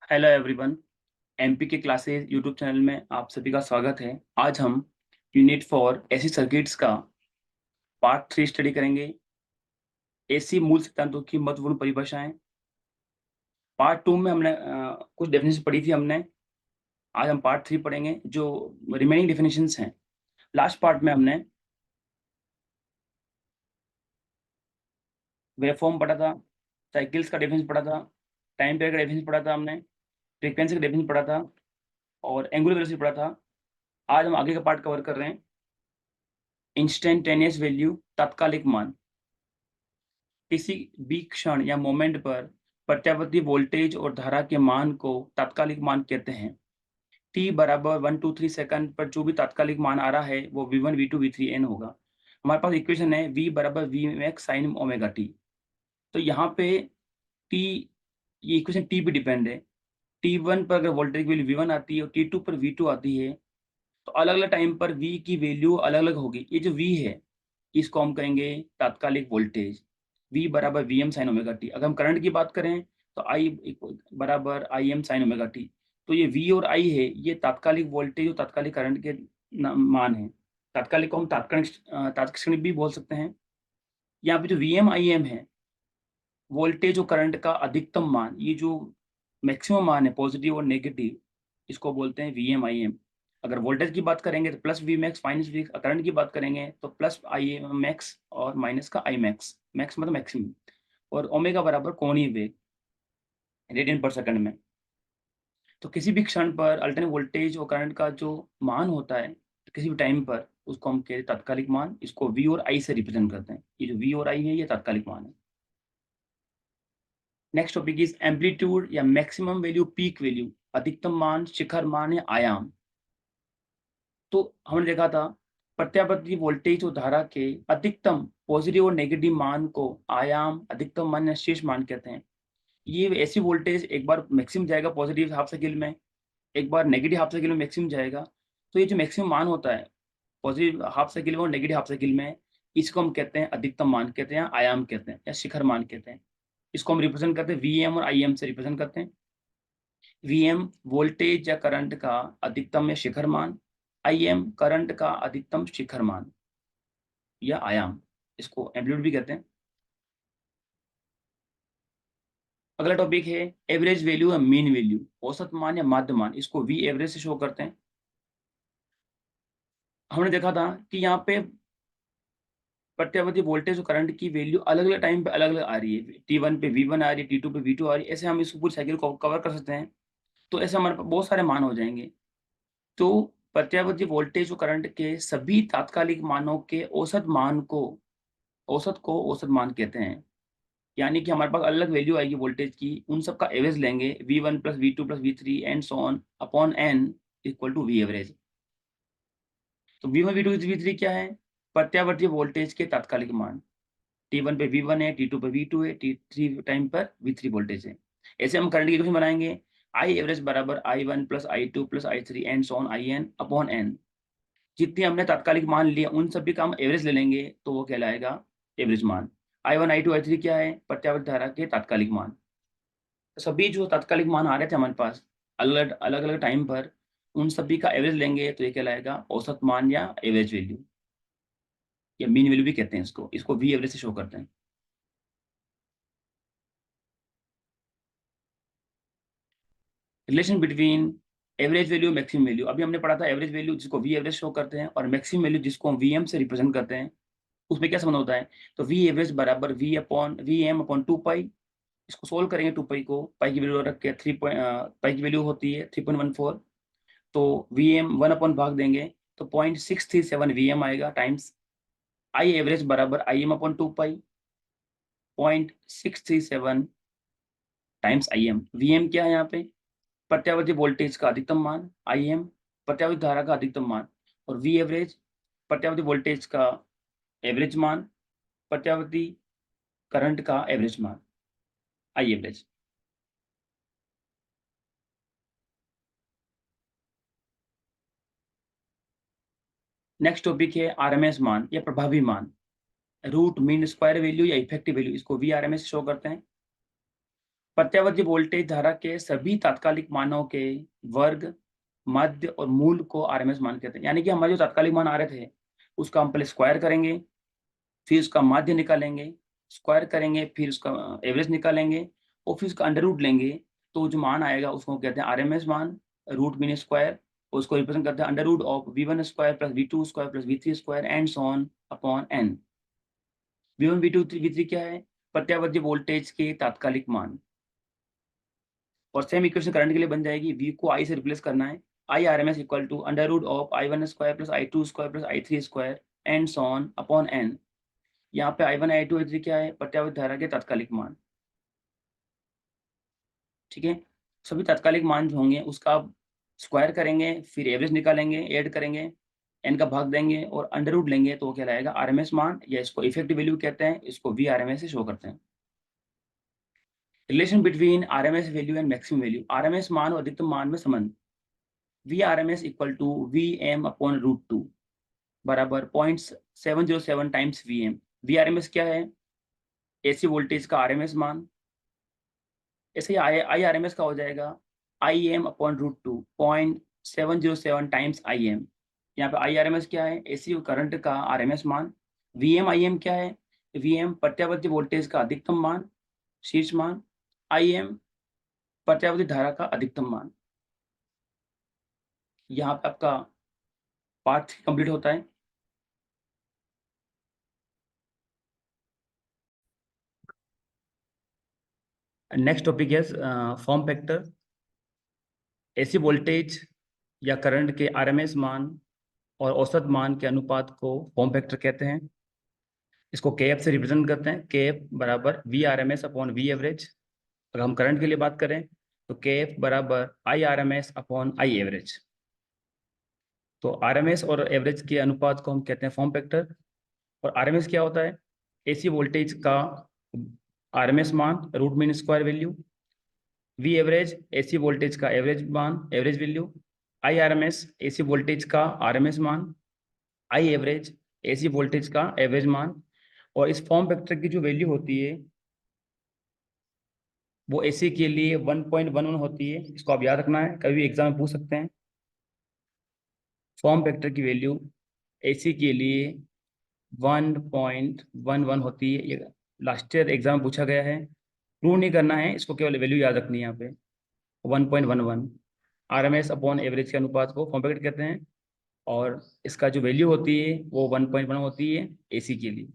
Hello everyone. MP के classes YouTube channel में आप सभी का स्वागत है। आज हम यूनिट 4 एसी सर्किट्स का पार्ट 3 स्टडी करेंगे। एसी मूल सिद्धांतों की महत्वपूर्ण परिभाषाएं। पार्ट 2 में हमने कुछ डेफिनेशन पढ़ी थी हमने। आज हम पार्ट 3 पढ़ेंगे जो रिमेनिंग डेफिनेशंस हैं। लास्ट पार्ट में हमने वेवफॉर्म पढ़ा था, साइकिल्स का डेफिनेशन पढ़ा था, टाइम पीरियड का डेफिनेशन पढ़ा था हमने, फ्रीक्वेंसी का डेफिनेशन पढ़ा था और एंगुलर वेलोसिटी पढ़ा था। आज हम आगे का पार्ट कवर कर रहे हैं, इंस्टेंटेनियस वैल्यू, तात्कालिक मान। किसी भी क्षण या मोमेंट पर प्रत्यावर्ती वोल्टेज और धारा के मान को तात्कालिक मान कहते हैं। t बराबर 1 2 3 सेकंड पर जो भी तात्कालिक मान आ रहा है वो v1 v2 v3 n होगा। हमारे पास इक्वेशन है v बराबर v max sin omega t। तो यहाँ पे t, ये इक्वेशन t पे डिपेंड है। t1 पर अगर वोल्टेज की वैल्यू v1 आती है और t2 पर v2 आती है तो अलग अलग टाइम पर v की वैल्यू अलग अलग होगी। ये जो v है इसको हम कहेंगे तात्कालिक वोल्टेज, v बराबर V M sine omega T. अगर हम करंट की बात करें तो I बराबर I M sine omega T. तो ये v और I है, ये तात्कालिक वोल्टेज और तात्कालिक करंट के मान है। तात्कालिक को हम तात्क्षणिक भी बोल सकते हैं। यहाँ पे जो वी एम आई एम है, वोल्टेज और करंट का अधिकतम मान, ये जो मैक्सिमम मान है पॉजिटिव और नेगेटिव, इसको बोलते हैं वी एम आई एम। अगर वोल्टेज की बात करेंगे तो plus V max minus V, current की बात करेंगे तो प्लस आई एम मैक्स और माइनस का आई मैक्स। मैक्स मतलब मैक्सिमम। और ओमेगा बराबर कोणीय वेग रेडियन पर सेकंड में। तो किसी भी क्षण पर अल्टरनेट वोल्टेज और करंट का जो मान होता है किसी भी टाइम पर, उसको हम कहते हैं तात्कालिक मान। इसको वी और आई से रिप्रेजेंट करते हैं। ये जो वी और आई है ये तात्कालिक मान है। नेक्स्ट टॉपिक इज एम्पलीट्यूड या मैक्सिमम वैल्यू, पीक वैल्यू, अधिकतम मान, शिखर मान या आयाम। तो हमने देखा था प्रत्यावर्ती वोल्टेज और धारा के अधिकतम पॉजिटिव और नेगेटिव मान को आयाम, अधिकतम मान या शीर्ष मान कहते हैं। ये ऐसी वोल्टेज एक बार मैक्सिमम जाएगा पॉजिटिव हाफ साइकिल में, एक बार नेगेटिव हाफ साइकिल में मैक्सिमम जाएगा। तो ये जो मैक्सिमम मान होता है पॉजिटिव हाफ साइकिल में और नेगेटिव हाफ साइकिल में, इसको हम कहते हैं अधिकतम मान कहते हैं, आयाम कहते हैं या शिखर मान कहते हैं। इसको हम रिप्रेजेंट करते हैं वी एम और आई एम से रिप्रेजेंट करते हैं। वी एम वोल्टेज या करंट का अधिकतम या शिखर मान, आई एम करंट का अधिकतम शिखर मान या आयाम, इसको एम्पलीट्यूड भी कहते हैं। अगला टॉपिक है एवरेज वैल्यू या मीन वैल्यू, औसत मान या माध्य मान। इसको वी एवरेज से शो करते हैं। हमने देखा था कि यहाँ पे प्रत्यावर्ती वोल्टेज और करंट की वैल्यू अलग अलग टाइम पे अलग अलग आ रही है। T1 पे V1 आ रही है, T2 पे V2 आ रही है। ऐसे हम इसको पूरी साइकिल को कवर कर सकते हैं। तो ऐसे हमारे पास बहुत सारे मान हो जाएंगे। तो प्रत्यावर्ती वोल्टेज और करंट के सभी तात्कालिक मानों के औसत को औसत मान कहते हैं। यानी कि हमारे पास अलग अलग वैल्यू आएगी वोल्टेज की, उन सब का एवरेज लेंगे V1 plus V2 plus V3 and so on upon n equal to V average. तो V1 V2 V3 क्या है? प्रत्यावर्ती वोल्टेज के तात्कालिक मान। T1 पे V1 है, T2 पे V2 है, T3 टाइम पर V3 वोल्टेज है। ऐसे हम करंट की इक्वेशन बनाएंगे, I एवरेज बराबर I1 plus I2 plus I3 and so on IN upon n। जितने हमने तात्कालिक मान लिए उन सभी का हम एवरेज ले लेंगे तो वो कहलाएगा एवरेज मान। I1 I2 I3 क्या है? प्रत्यावर्ती धारा के तात्कालिक मान। तो सभी जो तात्कालिक मान आ रहे थे हमारे पास अलग अलग अलग टाइम पर, उन सभी का एवरेज लेंगे तो ये कहलाएगा औसत मान या एवरेज वैल्यू या मीन वैल्यू भी कहते हैं इसको। इसको वी एवरेज से शो करते हैं। Relation between average value maximum value. अभी हमने पढ़ा था एवरेज वैल्यू जिसको वी एवरेज शो करते हैं और मैक्सिमम वैल्यू जिसको हम वी एम से रिप्रेजेंट करते हैं। उसमें क्या संबंध होता है? तो वी एवरेज बराबर वी एम अपॉन 2 पाई। इसको सोल्व करेंगे 2 पाई को, पाई की वैल्यू रख के पाई की वैल्यू होती है 3.14। तो वी एम 1 अपॉन भाग देंगे तो 0.637 वी एम आएगा टाइम्स आई एवरेज बराबर I M upon 2 pi. 0.637 times I M. V M क्या है यहाँ पे? प्रत्यावर्ती वोल्टेज का अधिकतम मान, आई एम प्रत्यावर्ती धारा का अधिकतम मान, और वी एवरेज प्रत्यावर्ती वोल्टेज का एवरेज मान, प्रत्यावर्ती करंट का एवरेज मान, आई एवरेज। नेक्स्ट टॉपिक है आरएमएस मान या प्रभावी मान, रूट मीन स्क्वायर वैल्यू या इफेक्टिव वैल्यू। इसको V R M S show करते हैं। प्रत्यावर्ती वोल्टेज धारा के सभी तात्कालिक मानों के वर्ग, मध्य और मूल को आरएमएस मान कहते हैं। यानी कि हमारे जो तात्कालिक मान आ रहे थे उसका हम पहले स्क्वायर करेंगे, फिर उसका माध्य निकालेंगे, स्क्वायर करेंगे, फिर उसका एवरेज निकालेंगे और फिर उसका अंडर रूट लेंगे, तो जो मान आएगा उसको कहते हैं आरएमएस मान, रूट मीन स्क्वायर। उसको रिप्रेजेंट करते हैं under root of v1 square plus v2 square plus v3 square and so on upon n। v1 v2 v3 क्या है? प्रत्यावर्ती वोल्टेज के तात्कालिक मान। और सेम इक्वेशन करंट के लिए बन जाएगी, v को i से रिप्लेस करना है, i RMS equal to under root of i1 square plus i2 square plus i3 square and so on upon n। यहाँ पे i1 i2 i3 क्या है? प्रत्यावर्ती धारा के तात्कालिक मान। ठीक है, सभी तात्कालिक मान जो होंगे उसका आप स्क्वायर करेंगे, फिर एवरेज निकालेंगे, ऐड करेंगे, n का भाग देंगे और अंडर रूट लेंगे, तो क्या लाएगा आरएमएस मान, या इसको इफेक्टिव वैल्यू कहते हैं, इसको वी आरएमएस से शो करते हैं। Relation between RMS value and maximum value, RMS मान और अधिकतम मान में संबंध। V RMS equal to V M upon root 2 बराबर 0.707 times V M. V RMS क्या है? एसी वोल्टेज का आरएमएस मान। ऐसे ही आई आरएमएस का हो जाएगा I M upon root 2 0.707 times I M. यहाँ पे आई आरएमएस क्या है? एसी करंट का आरएमएस मान। वी एम आई एम क्या है? वी एम प्रत्यावर्ती वोल्टेज का अधिकतम मान, शीर्ष मान। आई एम प्रत्यावर्ती धारा का अधिकतम मान। यहाँ पे आपका पार्ट कंप्लीट होता है। नेक्स्ट टॉपिक है फॉर्म फैक्टर। एसी वोल्टेज या करंट के आरएमएस मान और औसत मान के अनुपात को फॉर्म फैक्टर कहते हैं। इसको KF से रिप्रेजेंट करते हैं, KF बराबर V RMS upon V average. अगर हम करंट के लिए बात करें तो KF बराबर आई RMS अपॉन आई एवरेज। तो RMS और एवरेज के अनुपात को हम कहते हैं फॉर्म फैक्टर। और RMS क्या होता है? एसी वोल्टेज का RMS मान, root mean square value. V average AC voltage का एवरेज मान, average value. I RMS AC voltage का RMS मान। आई एवरेज एसी वोल्टेज का एवरेज मान। और इस फॉर्म फैक्टर की जो वैल्यू होती है वो एसी के लिए 1.11 होती है। इसको आप याद रखना है, कभी एग्जाम में पूछ सकते हैं। फॉर्म फैक्टर की वैल्यू एसी के लिए 1.11 होती है। ये लास्ट ईयर एग्जाम में पूछा गया है, प्रूव नहीं करना है, इसको केवल वैल्यू याद रखनी है। यहाँ पे 1.11 RMS अपॉन एवरेज के अनुपात को फॉर्म फैक्टर कहते हैं। और इसका जो वैल्यू होती है वो 1.1 होती है एसी के लिए।